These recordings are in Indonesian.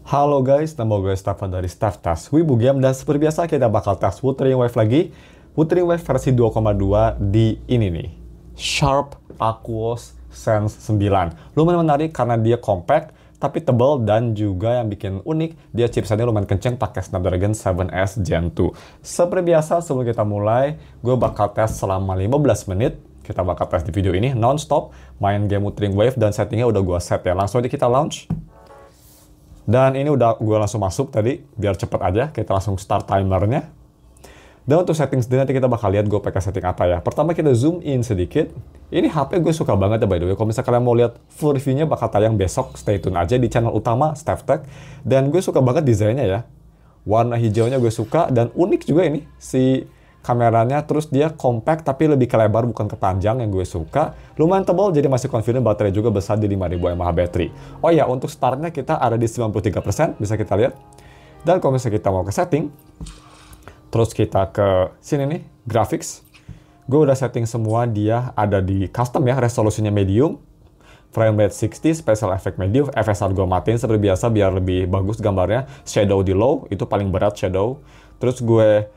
Halo guys, nama gue Stefan dari Stef Test Wibu Game dan seperti biasa kita bakal tes Wuthering Wave lagi. Wuthering Wave versi 2,2 di ini nih, Sharp Aquos Sense 9. Lumayan menarik karena dia compact tapi tebal dan juga yang bikin unik, dia chipsetnya lumayan kenceng pakai Snapdragon 7S Gen 2. Seperti biasa sebelum kita mulai, gue bakal tes selama 15 menit. Kita bakal tes di video ini non-stop, main game Wuthering Wave dan settingnya udah gue set ya. Langsung aja kita launch. Dan ini udah gue langsung masuk tadi, biar cepet aja, kita langsung start timernya. Dan untuk setting sendiri nanti kita bakal lihat gue pakai setting apa ya. Pertama kita zoom in sedikit. Ini HP gue suka banget ya by the way. Kalau misalnya kalian mau lihat full reviewnya bakal tayang besok, stay tune aja di channel utama Stef Tech. Dan gue suka banget desainnya ya. Warna hijaunya gue suka dan unik juga ini si kameranya, terus dia compact tapi lebih ke lebar bukan ke panjang yang gue suka. Lumayan tebal jadi masih confident, baterai juga besar di 5000 mAh battery. Oh ya, untuk startnya kita ada di 93%, bisa kita lihat. Dan kalau misalnya kita mau ke setting, terus kita ke sini nih, graphics. Gue udah setting semua, dia ada di custom ya, resolusinya medium. Frame rate 60, special effect medium, FSR gue matiin seperti biasa biar lebih bagus gambarnya. Shadow di low, itu paling berat shadow. Terus gue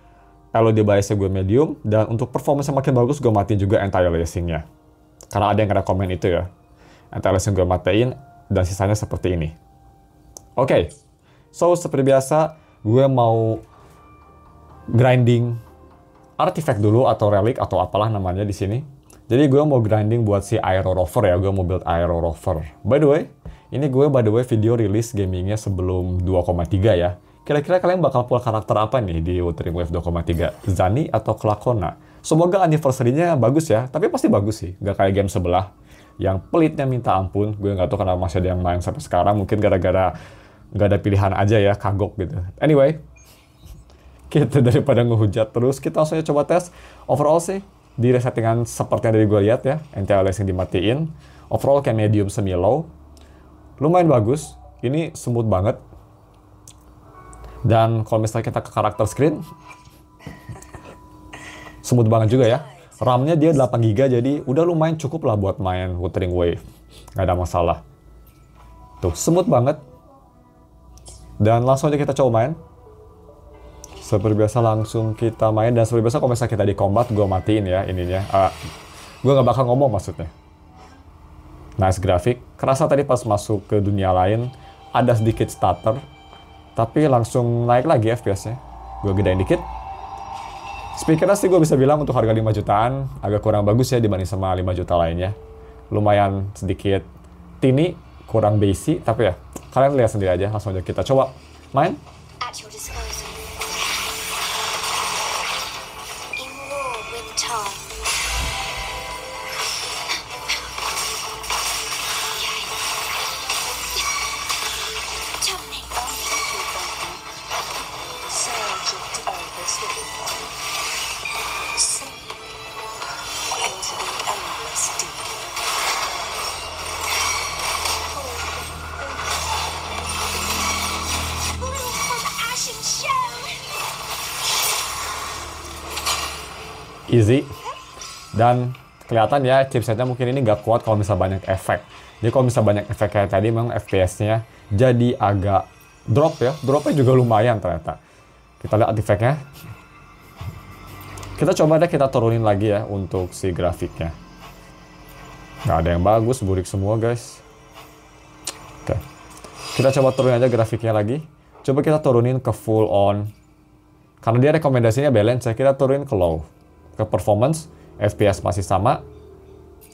LOD biasnya gue medium, dan untuk performance yang makin bagus gue matiin juga anti-aliasing-nya. Karena ada yang kena komen itu ya. Anti-aliasing gue matiin, dan sisanya seperti ini. Oke, so seperti biasa, gue mau grinding artifact dulu, atau relic, atau apalah namanya di sini. Jadi gue mau grinding buat si Aero Rover ya, gue mau build Aero Rover. By the way, ini gue video rilis gamingnya sebelum 2,3 ya. Kira-kira kalian bakal pull karakter apa nih di Wuthering Wave 2,3? Zani atau Klakona? Semoga anniversary-nya bagus ya, tapi pasti bagus sih. Gak kayak game sebelah, yang pelitnya minta ampun. Gue nggak tahu kenapa masih ada yang main sampai sekarang. Mungkin gara-gara nggak ada pilihan aja ya, kagok gitu. Anyway, kita daripada ngehujat terus, kita langsung aja coba tes. Overall sih, di settingan seperti yang dari gue lihat ya, anti-aliasing dimatiin. Overall kayak medium semi-low. Lumayan bagus. Ini smooth banget. Dan kalau misalnya kita ke karakter screen, smooth banget juga ya. RAM-nya dia 8GB, jadi udah lumayan cukup lah buat main Wuthering Wave. Nggak ada masalah. Tuh, smooth banget. Dan langsung aja kita coba main. Seperti biasa langsung kita main, dan seperti biasa kalau misalnya kita di combat, gue matiin ya ininya. Gue nggak bakal ngomong maksudnya. Nice grafik. Kerasa tadi pas masuk ke dunia lain, ada sedikit stutter. Tapi langsung naik lagi FPS-nya. Gue gedein dikit. Speakernya sih gue bisa bilang untuk harga 5 jutaan agak kurang bagus ya dibanding sama 5 juta lainnya. Lumayan sedikit tini, kurang bassy, tapi ya kalian lihat sendiri aja. Langsung aja kita coba main. Easy. Dan kelihatan ya chipsetnya mungkin ini nggak kuat kalau misalnya banyak efek. Jadi kalau misalnya banyak efek kayak tadi memang FPS-nya jadi agak drop ya. Dropnya juga lumayan ternyata. Kita lihat artifactnya. Kita coba deh kita turunin lagi ya untuk si grafiknya. Nggak ada yang bagus, burik semua guys. Oke. Kita coba turunin aja grafiknya lagi. Coba kita turunin ke full on. Karena dia rekomendasinya balance, kita turunin ke low. Ke performance, FPS masih sama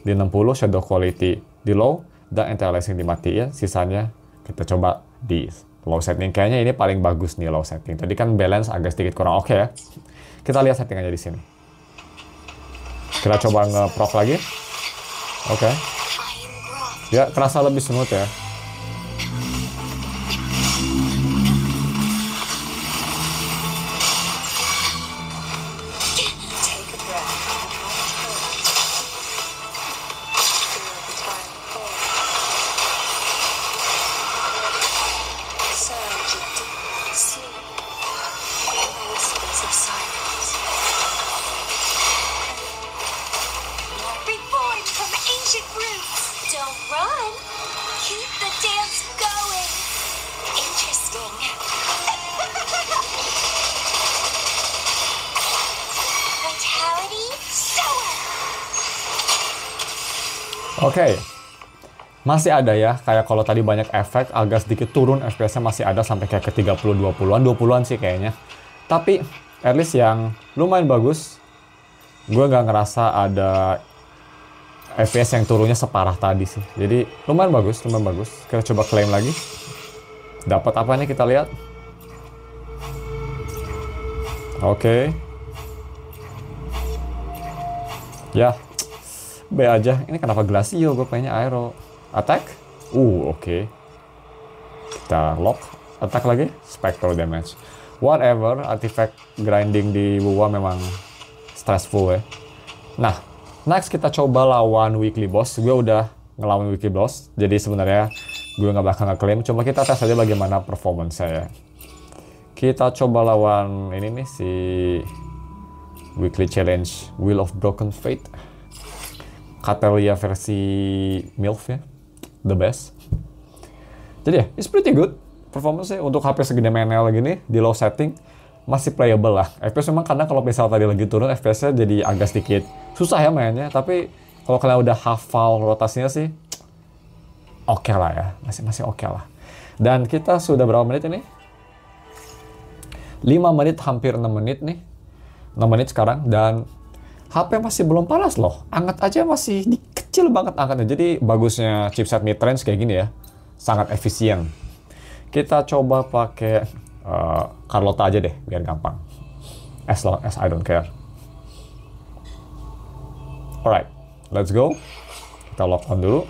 di 60, shadow quality di low, dan anti-aliasing dimatiin. Sisanya kita coba di low setting. Kayaknya ini paling bagus nih low setting. Tadi kan balance agak sedikit kurang oke ya. Kita lihat settingannya di sini. Kita coba nge-prop lagi. Oke. Ya, kerasa lebih smooth ya. Reborn from ancient roots. Don't run. Keep Oke. Masih ada ya, kayak kalau tadi banyak efek, agak sedikit turun FPS-nya masih ada sampai kayak ke 30 20-an, 20-an sih kayaknya. Tapi at least yang lumayan bagus. Gue nggak ngerasa ada FPS yang turunnya separah tadi sih. Jadi lumayan bagus, lumayan bagus. Kita coba klaim lagi. Dapat apa nih kita lihat? Oke. Ya, B aja. Ini kenapa Glacio? Gue pengennya Aero. Attack? Oke. Kita lock. Attack lagi. Spectral damage. Whatever, artifact grinding di WoW memang stressful ya. Nah, next kita coba lawan weekly boss. Gue udah ngelawan weekly boss. Jadi sebenarnya gue nggak bakal ngeklaim. Cuma kita tes aja bagaimana performance saya. Kita coba lawan ini nih si weekly challenge Wheel of Broken Fate. Catelia versi MILF ya. The best. Jadi ya, it's pretty good performance-nya untuk HP segede MNL gini di low setting masih playable lah. FPS memang kadang kalau misal tadi lagi turun FPS-nya jadi agak sedikit susah ya mainnya, tapi kalau kalian udah hafal rotasinya sih oke lah ya, masih oke lah. Dan kita sudah berapa menit ini? 5 menit, hampir 6 menit nih. 6 menit sekarang dan HP masih belum panas loh. Anget aja masih kecil banget angetnya. Jadi bagusnya chipset mid-range kayak gini ya. Sangat efisien. Kita coba pakai Carlotta aja deh, biar gampang. As long as I don't care. Alright, let's go. Kita lock on dulu.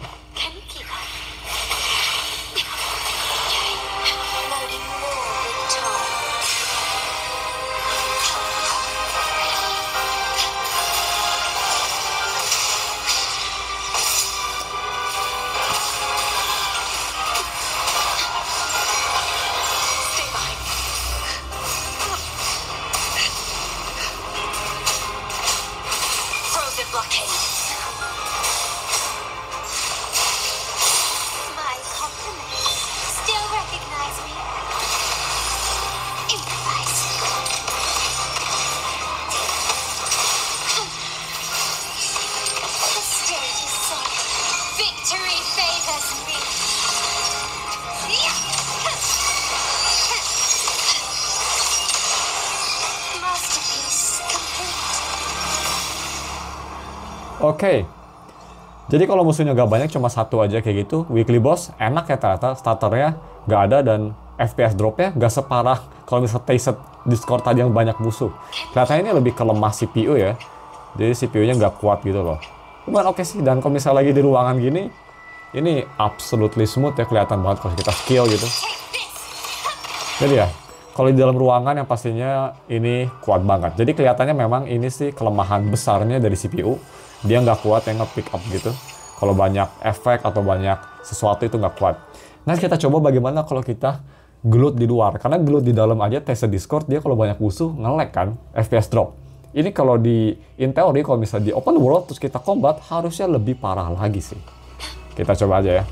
Oke. Jadi kalau musuhnya nggak banyak, cuma satu aja kayak gitu, weekly boss enak ya ternyata, starternya nggak ada dan FPS dropnya nggak separah kalau misalnya Tasted Discord tadi yang banyak musuh. Kelihatannya ini lebih ke lemah CPU ya, jadi CPU-nya nggak kuat gitu loh. Cuman oke sih, dan kalau misalnya lagi di ruangan gini, ini absolutely smooth ya, kelihatan banget kalau kita skill gitu. Jadi ya, kalau di dalam ruangan yang pastinya ini kuat banget. Jadi kelihatannya memang ini sih kelemahan besarnya dari CPU. Dia nggak kuat yang nge-pick up gitu. Kalau banyak efek atau banyak sesuatu itu nggak kuat. Nah, kita coba bagaimana kalau kita gelut di luar. Karena gelut di dalam aja, Tasted Discord, dia kalau banyak musuh nge-lag kan, FPS drop. Ini kalau di in theory, kalau misalnya di open world terus kita combat, harusnya lebih parah lagi sih. Kita coba aja ya.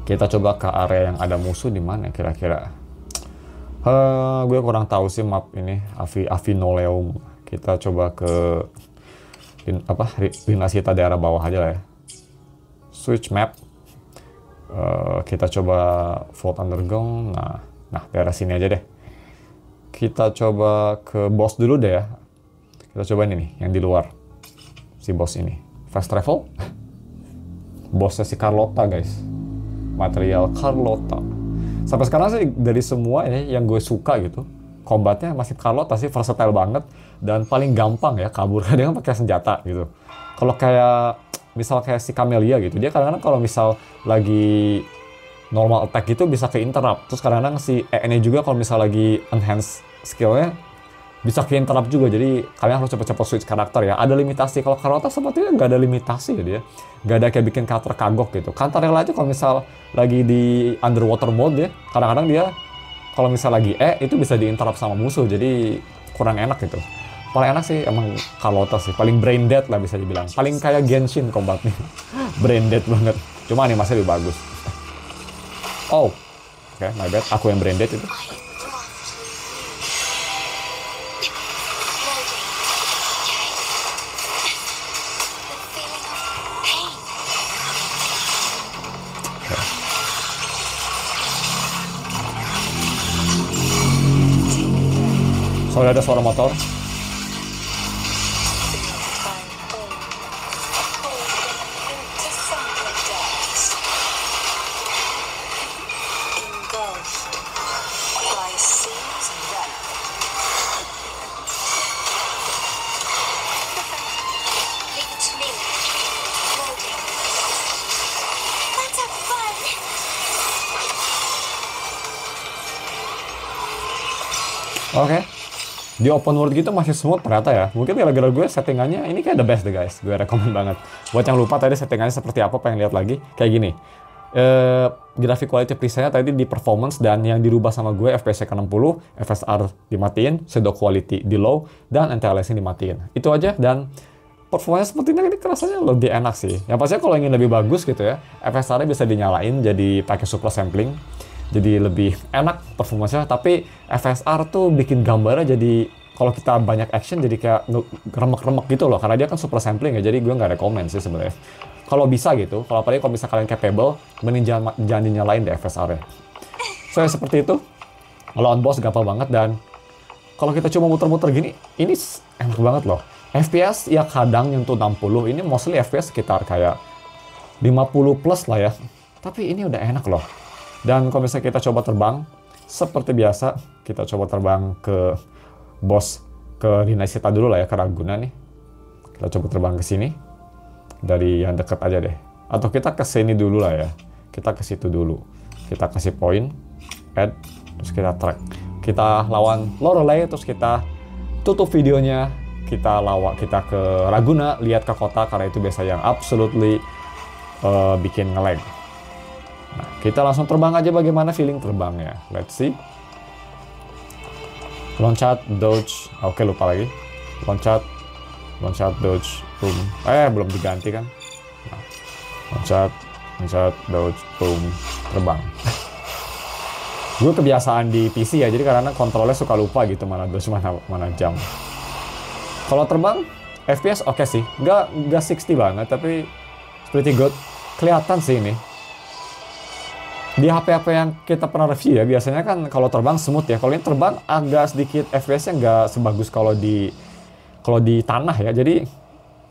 Kita coba ke area yang ada musuh di mana kira-kira. Gue kurang tahu sih map ini, Avinoleum. Kita coba ke Dinas kita daerah bawah aja lah ya. Switch map. Kita coba Vault Underground. Nah daerah sini aja deh. Kita coba ke boss dulu deh ya. Kita coba ini nih yang di luar. Si boss ini. Fast travel. Bossnya si Carlotta guys. Material Carlotta. Sampai sekarang sih dari semua ini yang gue suka gitu, combatnya masih Carlotta sih, versatile banget dan paling gampang ya kabur. Dia kan pakai senjata gitu. Kalau kayak misal kayak si Camellia gitu, dia kadang-kadang kalau misal lagi normal attack gitu bisa ke interrupt. Terus kadang-kadang si EN juga kalau misal lagi enhance skillnya bisa ke interrupt juga. Jadi kalian harus cepet-cepet switch karakter ya. Ada limitasi. Kalau Carlotta sepertinya nggak ada limitasi ya dia. Nggak ada kayak bikin karakter kagok gitu. Cantarell aja kalau misal lagi di underwater mode ya, kadang-kadang dia kalau misal lagi itu bisa di interrupt sama musuh. Jadi kurang enak gitu. Paling enak sih emang Carlotta sih. Paling brain dead lah bisa dibilang. Paling kayak Genshin combatnya. Brain dead banget. Cuma animasinya lebih bagus. Oh, oke, my bad. Aku yang brain dead itu. Soalnya ada suara motor. Oke. Di open world gitu masih smooth ternyata ya. Mungkin gara-gara gue settingannya ini kayak the best deh guys. Gue rekomen banget. Buat yang lupa tadi settingannya seperti apa, pengen lihat lagi. Kayak gini. Graphic quality presetnya tadi di performance, dan yang dirubah sama gue FPS-nya ke 60, FSR dimatiin, shadow quality di low, dan anti-aliasing dimatiin. Itu aja, dan performanya sepertinya ini rasanya lebih enak sih. Yang pastinya kalau ingin lebih bagus gitu ya, FSR-nya bisa dinyalain jadi pakai super sampling. Jadi lebih enak performanya, tapi FSR tuh bikin gambarnya jadi kalau kita banyak action jadi kayak remek-remek gitu loh, karena dia kan super sampling ya, jadi gue nggak rekomen sih sebenarnya. Kalau bisa gitu, kalau apalagi kalau bisa kalian capable, mending jangan dinyalain deh FSR-nya. So ya seperti itu, lawan boss gampang banget, dan kalau kita cuma muter-muter gini, ini enak banget loh. FPS ya kadang nyentuh 60, ini mostly FPS sekitar kayak 50 plus lah ya, tapi ini udah enak loh. Dan kalau misalnya kita coba terbang, seperti biasa, kita coba terbang ke boss, ke Dinasita dulu lah ya, ke Ragunan nih. Kita coba terbang ke sini, dari yang deket aja deh. Atau kita ke sini dulu lah ya, kita ke situ dulu. Kita kasih poin, add, terus kita track. Kita lawan Lorelei, terus kita tutup videonya, kita ke Raguna, lihat ke kota, karena itu biasa yang absolutely bikin nge-lag. Nah, kita langsung terbang aja, bagaimana feeling terbangnya. Let's see. Loncat, dodge. Oke, lupa lagi. Loncat, dodge, boom. Belum diganti kan. Nah, loncat, dodge, boom. Terbang. Gue kebiasaan di PC ya, jadi karena kontrolnya suka lupa gitu, mana dodge, mana jump. Kalau terbang, FPS oke sih. Nggak 60 banget, tapi pretty good. Kelihatan sih ini. Di HP-HP yang kita pernah review ya, biasanya kan kalau terbang smooth ya. Kalau ini terbang agak sedikit FPS-nya nggak sebagus kalau di tanah ya. Jadi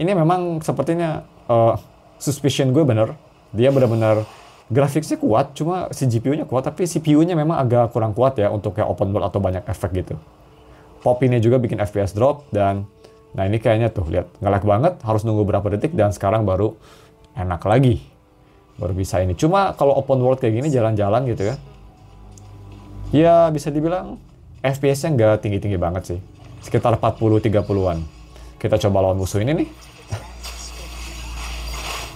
ini memang sepertinya suspicion gue bener. Dia benar-benar grafiknya kuat, cuma si GPU-nya kuat, tapi CPU-nya memang agak kurang kuat ya untuk kayak open world atau banyak efek gitu. Pop-in-nya juga bikin FPS drop, dan nah ini kayaknya tuh lihat nge-lag banget, harus nunggu berapa detik, dan sekarang baru enak lagi. Baru bisa ini. Cuma kalau open world kayak gini, jalan-jalan gitu ya, ya bisa dibilang FPS-nya nggak tinggi-tinggi banget sih. Sekitar 40-30-an. Kita coba lawan musuh ini nih.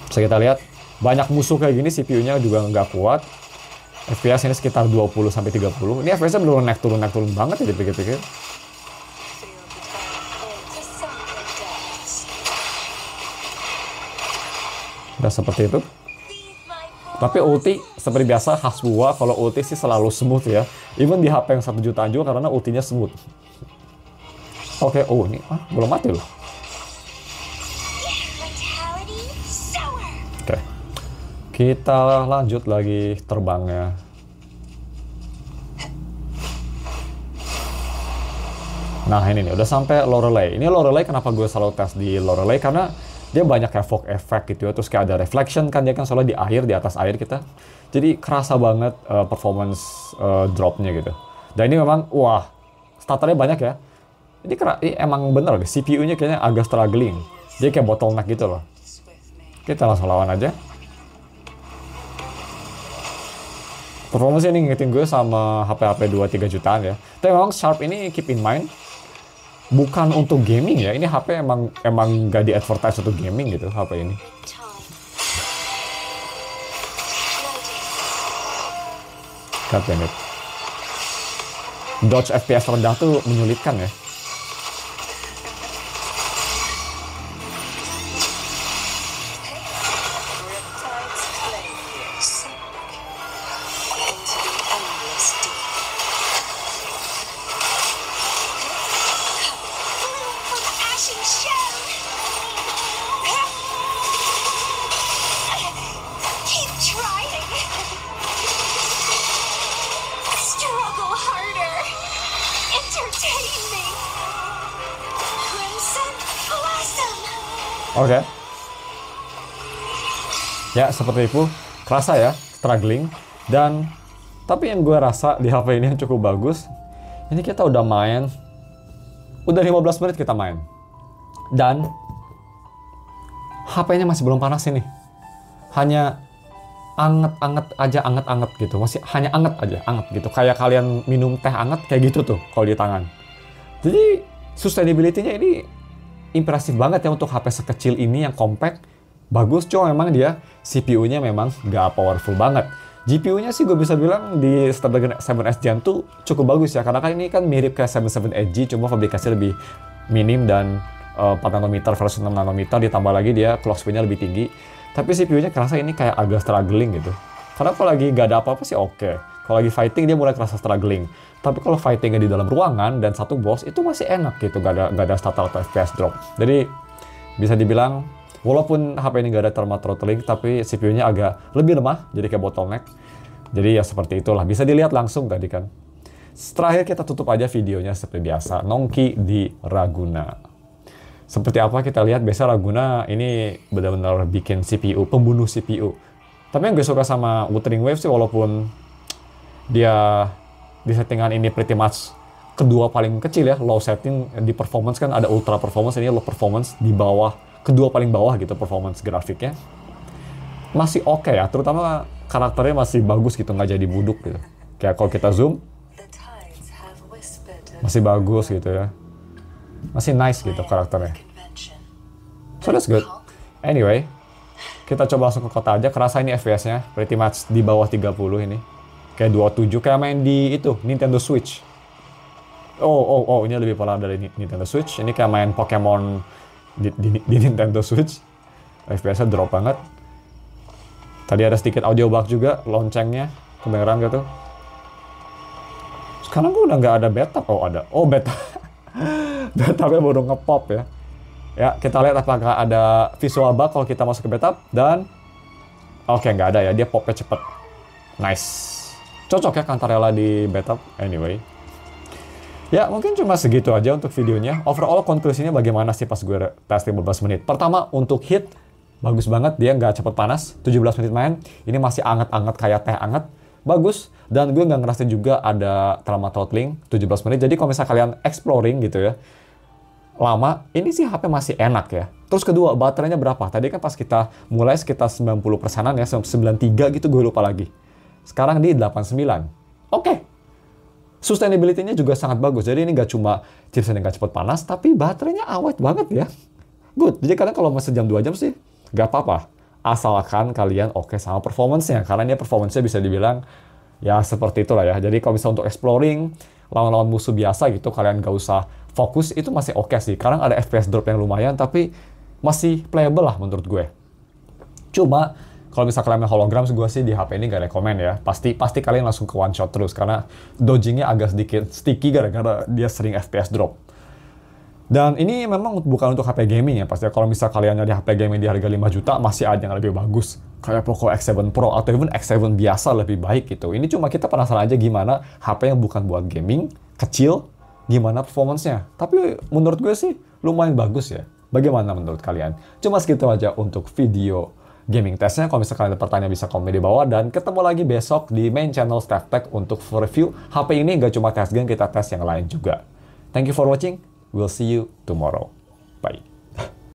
Bisa kita lihat, banyak musuh kayak gini, CPU-nya juga nggak kuat. FPS ini sekitar 20-30. Ini FPS-nya belum naik turun banget ya dipikir-pikir. Udah seperti itu. Tapi ulti seperti biasa khas gua, kalau ulti sih selalu smooth ya. Even di HP yang 1 jutaan juga, karena ultinya smooth. Oke, ini belum mati loh. Oke. Kita lanjut lagi terbangnya. Nah ini nih, udah sampai Lorelei. Ini Lorelei, kenapa gue selalu tes di Lorelei? Karena dia banyak kayak fog effect gitu ya, terus kayak ada reflection kan, dia kan soalnya di air, di atas air kita. Jadi kerasa banget performance dropnya gitu. Dan ini memang, wah, starternya banyak ya. Ini emang bener deh, CPU-nya kayaknya agak struggling. Dia kayak bottleneck gitu loh. Kita langsung lawan aja. Performance ini ngingetin gue sama HP-HP 2-3 jutaan ya. Tapi memang Sharp ini keep in mind, bukan untuk gaming ya, ini HP emang gak di-advertise untuk gaming gitu, HP ini. God damn it. Dodge FPS rendah tuh menyulitkan ya. entertain me. Crimson Blossom. Oke. Ya, seperti itu. Kerasa ya, struggling. Dan, tapi yang gue rasa di HP ini yang cukup bagus, ini kita udah main, udah 15 menit kita main. Dan, HP-nya masih belum panas ini. Hanya anget-anget aja, anget-anget gitu. Masih hanya anget aja, anget gitu. Kayak kalian minum teh anget, kayak gitu tuh kalau di tangan. Jadi, sustainability-nya ini impresif banget ya untuk HP sekecil ini yang compact. Bagus, cuma memang dia CPU-nya memang nggak powerful banget. GPU-nya sih gue bisa bilang di Snapdragon 7S Gen tuh cukup bagus ya, karena kan ini kan mirip kayak 778G, cuma fabrikasi lebih minim dan 4 nanometer versus 6 nanometer, ditambah lagi dia clock speed-nya lebih tinggi. Tapi CPU-nya kerasa ini kayak agak struggling gitu. Karena kalau lagi nggak ada apa-apa sih oke. Kalau lagi fighting dia mulai kerasa struggling. Tapi kalau fightingnya di dalam ruangan dan satu boss itu masih enak gitu, nggak ada stutter atau FPS drop. Jadi bisa dibilang walaupun HP ini nggak ada thermal throttling, tapi CPU-nya agak lebih lemah, jadi kayak bottleneck. Jadi ya seperti itulah, bisa dilihat langsung tadi kan. Terakhir kita tutup aja videonya seperti biasa, nongki di Raguna. Seperti apa kita lihat, biasa Raguna ini benar-benar bikin CPU, pembunuh CPU. Tapi yang gue suka sama Wuthering Waves sih, walaupun dia di settingan ini pretty much kedua paling kecil ya, low setting, di performance kan ada ultra performance, ini low performance di bawah, kedua paling bawah gitu performance grafiknya. Masih oke ya, terutama karakternya masih bagus gitu, nggak jadi buduk gitu. Kayak kalau kita zoom, masih bagus gitu ya. Masih nice gitu karakternya. So that's good. Anyway, kita coba langsung ke kota aja. Kerasa ini FPS-nya pretty much di bawah 30 ini. Kayak 27, kayak main di itu, Nintendo Switch. Oh, ini lebih parah dari Nintendo Switch. Ini kayak main Pokemon di Nintendo Switch. FPS-nya drop banget. Tadi ada sedikit audio bug juga, loncengnya kedengeran gitu. Sekarang gue udah nggak ada beta. Oh, ada. Oh, beta. Beta-nya baru ngepop ya. Ya, kita lihat apakah ada visual bug kalau kita masuk ke beta. Dan oke, nggak ada ya. Dia popnya cepet. Nice. Cocok ya Cantarella di beta. Anyway. Ya, mungkin cuma segitu aja untuk videonya. Overall, konklusinya bagaimana sih pas gue tes 15 menit. Pertama, untuk heat, bagus banget. Dia nggak cepet panas. 17 menit main. Ini masih anget-anget kayak teh anget. Bagus. Dan gue nggak ngerasain juga ada thermal throttling 17 menit. Jadi kalau misalnya kalian exploring gitu ya, lama, ini sih HP masih enak ya. Terus kedua, baterainya berapa? Tadi kan pas kita mulai sekitar 90%-an ya, 93 gitu, gue lupa lagi. Sekarang di 89. Oke. Sustainability-nya juga sangat bagus. Jadi ini nggak cuma chipset yang nggak cepet panas, tapi baterainya awet banget ya. Good. Jadi kalian kalau masih jam 2 jam sih, nggak apa-apa. Asalkan kalian oke sama performance-nya. Karena ini performance-nya bisa dibilang ya seperti itulah ya. Jadi kalau misalnya untuk exploring, lawan-lawan musuh biasa gitu, kalian nggak usah fokus, itu masih oke sih. Kadang ada FPS drop yang lumayan, tapi masih playable lah menurut gue. Cuma, kalau misalnya kalian main hologram, gue sih di HP ini gak rekomen ya. Pasti kalian langsung ke one shot terus, karena dodging-nya agak sedikit sticky gara-gara dia sering FPS drop. Dan ini memang bukan untuk HP gaming ya, pasti kalau misalnya kalian nyari HP gaming di harga 5 juta, masih ada yang lebih bagus. Kayak Poco X7 Pro atau even X7 biasa lebih baik gitu. Ini cuma kita penasaran aja gimana HP yang bukan buat gaming, kecil, gimana performance-nya. Tapi menurut gue sih lumayan bagus ya. Bagaimana menurut kalian? Cuma segitu aja untuk video gaming testnya. Kalau misalnya kalian ada pertanyaan bisa komen di bawah. Dan ketemu lagi besok di main channel StephTech untuk review HP ini. Gak cuma tes game, kita tes yang lain juga. Thank you for watching. We'll see you tomorrow. Bye.